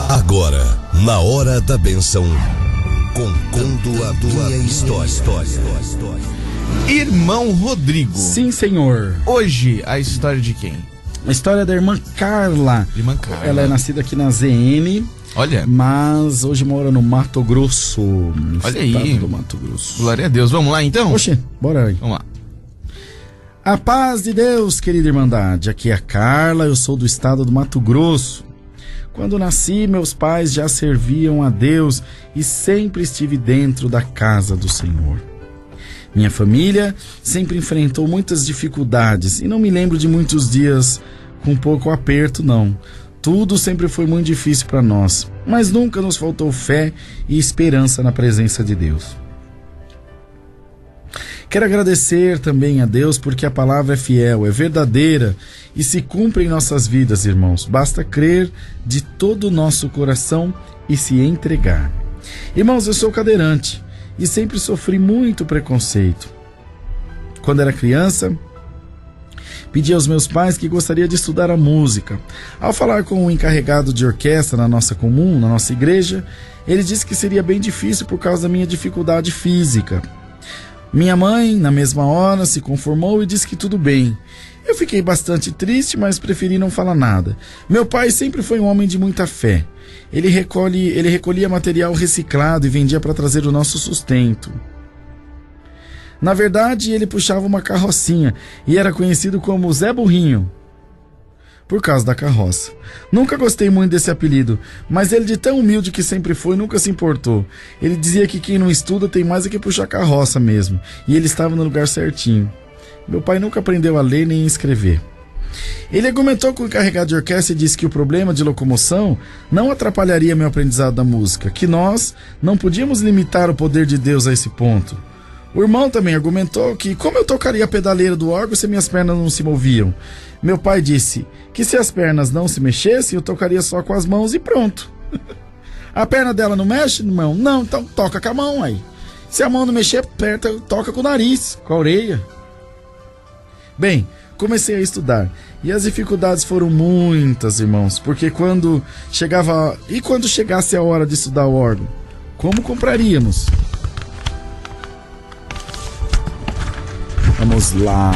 Agora, na hora da bênção, contando a minha história. Irmão Rodrigo. Sim, senhor. Hoje, a história de quem? A história da irmã Carla. Irmã Carla. Ela é nascida aqui na ZN. Olha. Mas hoje mora no Mato Grosso. No Olha estado aí. do Mato Grosso. Glória a Deus. Vamos lá, então? Oxe, bora aí. Vamos lá. A paz de Deus, querida Irmandade. Aqui é a Carla, eu sou do estado do Mato Grosso. Quando nasci, meus pais já serviam a Deus e sempre estive dentro da casa do Senhor. Minha família sempre enfrentou muitas dificuldades e não me lembro de muitos dias com pouco aperto, não. Tudo sempre foi muito difícil para nós, mas nunca nos faltou fé e esperança na presença de Deus. Quero agradecer também a Deus porque a palavra é fiel, é verdadeira e se cumpre em nossas vidas, irmãos. Basta crer de todo o nosso coração e se entregar. Irmãos, eu sou cadeirante e sempre sofri muito preconceito. Quando era criança, pedi aos meus pais que gostaria de estudar a música. Ao falar com o encarregado de orquestra na nossa comum, na nossa igreja, ele disse que seria bem difícil por causa da minha dificuldade física. Minha mãe, na mesma hora, se conformou e disse que tudo bem. Eu fiquei bastante triste, mas preferi não falar nada. Meu pai sempre foi um homem de muita fé. Ele recolhia material reciclado e vendia para trazer o nosso sustento. Na verdade, ele puxava uma carrocinha e era conhecido como Zé Burrinho, por causa da carroça. Nunca gostei muito desse apelido, mas ele, de tão humilde que sempre foi, nunca se importou. Ele dizia que quem não estuda tem mais é que puxar carroça mesmo, e ele estava no lugar certinho. Meu pai nunca aprendeu a ler nem a escrever. Ele argumentou com o encarregado de orquestra e disse que o problema de locomoção não atrapalharia meu aprendizado da música, que nós não podíamos limitar o poder de Deus a esse ponto. O irmão também argumentou que como eu tocaria a pedaleira do órgão se minhas pernas não se moviam. Meu pai disse que se as pernas não se mexessem, eu tocaria só com as mãos e pronto. A perna dela não mexe, irmão? Não, então toca com a mão aí. Se a mão não mexer, aperta, toca com o nariz, com a orelha. Bem, comecei a estudar e as dificuldades foram muitas, irmãos, porque quando chegasse a hora de estudar o órgão, como compraríamos? Vamos lá.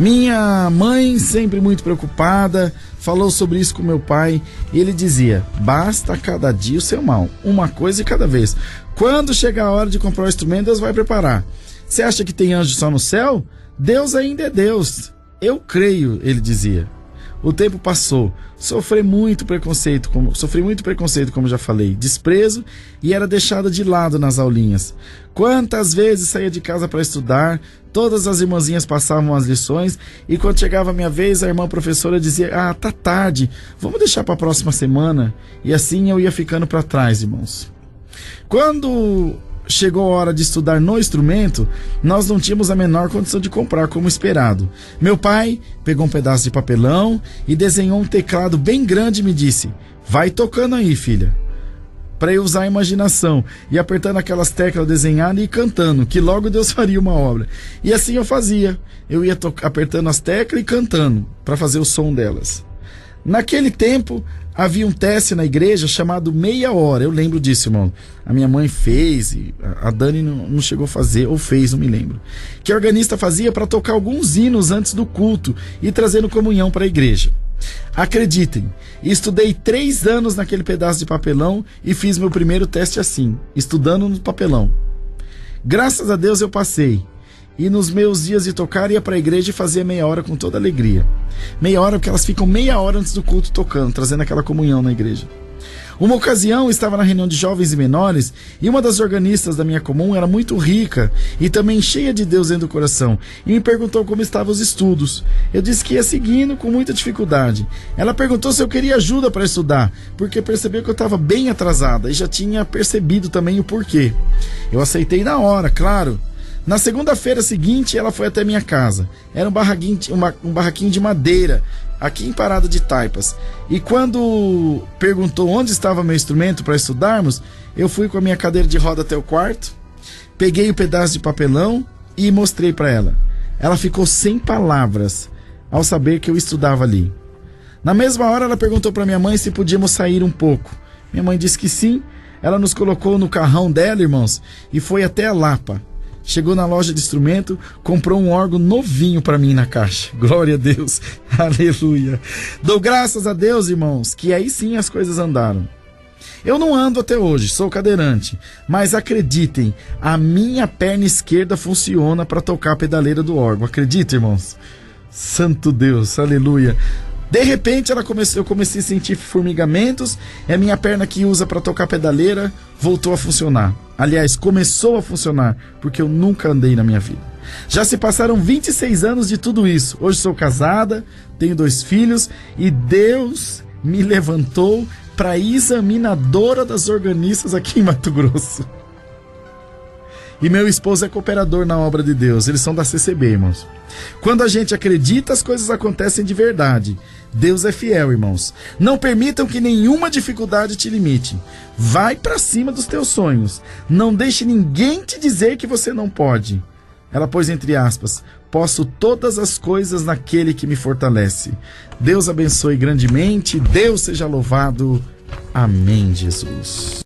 Minha mãe, sempre muito preocupada, falou sobre isso com meu pai e ele dizia: basta cada dia o seu mal, uma coisa de cada vez. Quando chegar a hora de comprar o instrumento, Deus vai preparar. Você acha que tem anjo só no céu? Deus ainda é Deus. Eu creio, ele dizia. O tempo passou, sofri muito preconceito, como já falei, desprezo e era deixada de lado nas aulinhas. Quantas vezes saía de casa para estudar, todas as irmãzinhas passavam as lições e quando chegava a minha vez, a irmã professora dizia: tá tarde, vamos deixar para a próxima semana. E assim eu ia ficando para trás, irmãos. Quando chegou a hora de estudar no instrumento, nós não tínhamos a menor condição de comprar como esperado. Meu pai pegou um pedaço de papelão e desenhou um teclado bem grande e me disse: vai tocando aí, filha, para eu usar a imaginação, e apertando aquelas teclas desenhadas e cantando, que logo Deus faria uma obra. E assim eu fazia, eu ia apertando as teclas e cantando, para fazer o som delas. Naquele tempo, havia um teste na igreja chamado Meia Hora. Eu lembro disso, irmão. A minha mãe fez, e a Dani não chegou a fazer, ou fez, não me lembro. Que a organista fazia para tocar alguns hinos antes do culto e trazendo comunhão para a igreja. Acreditem, estudei 3 anos naquele pedaço de papelão e fiz meu primeiro teste assim, estudando no papelão. Graças a Deus eu passei. E nos meus dias de tocar, ia para a igreja e fazia meia hora com toda alegria. Meia hora, porque elas ficam meia hora antes do culto tocando, trazendo aquela comunhão na igreja. Uma ocasião, eu estava na reunião de jovens e menores, e uma das organistas da minha comum era muito rica e também cheia de Deus dentro do coração, e me perguntou como estavam os estudos. Eu disse que ia seguindo com muita dificuldade. Ela perguntou se eu queria ajuda para estudar, porque percebeu que eu estava bem atrasada e já tinha percebido também o porquê. Eu aceitei na hora, claro. Na segunda-feira seguinte, ela foi até minha casa. Era um barraquinho de madeira, aqui em Parada de Taipas. E quando perguntou onde estava meu instrumento para estudarmos, eu fui com a minha cadeira de roda até o quarto, peguei o pedaço de papelão e mostrei para ela. Ela ficou sem palavras ao saber que eu estudava ali. Na mesma hora, ela perguntou para minha mãe se podíamos sair um pouco. Minha mãe disse que sim. Ela nos colocou no carrão dela, irmãos, e foi até a Lapa. Chegou na loja de instrumento, comprou um órgão novinho para mim na caixa. Glória a Deus, aleluia. Dou graças a Deus, irmãos, que aí sim as coisas andaram. Eu não ando até hoje, sou cadeirante, mas acreditem, a minha perna esquerda funciona para tocar a pedaleira do órgão. Acredita, irmãos? Santo Deus, aleluia. De repente eu comecei a sentir formigamentos e a minha perna que usa para tocar pedaleira voltou a funcionar. Aliás, começou a funcionar, porque eu nunca andei na minha vida. Já se passaram 26 anos de tudo isso. Hoje sou casada, tenho 2 filhos e Deus me levantou para examinadora das organistas aqui em Mato Grosso. E meu esposo é cooperador na obra de Deus. Eles são da CCB, irmãos. Quando a gente acredita, as coisas acontecem de verdade. Deus é fiel, irmãos. Não permitam que nenhuma dificuldade te limite. Vai para cima dos teus sonhos. Não deixe ninguém te dizer que você não pode. Ela pôs entre aspas: posso todas as coisas naquele que me fortalece. Deus abençoe grandemente. Deus seja louvado. Amém, Jesus.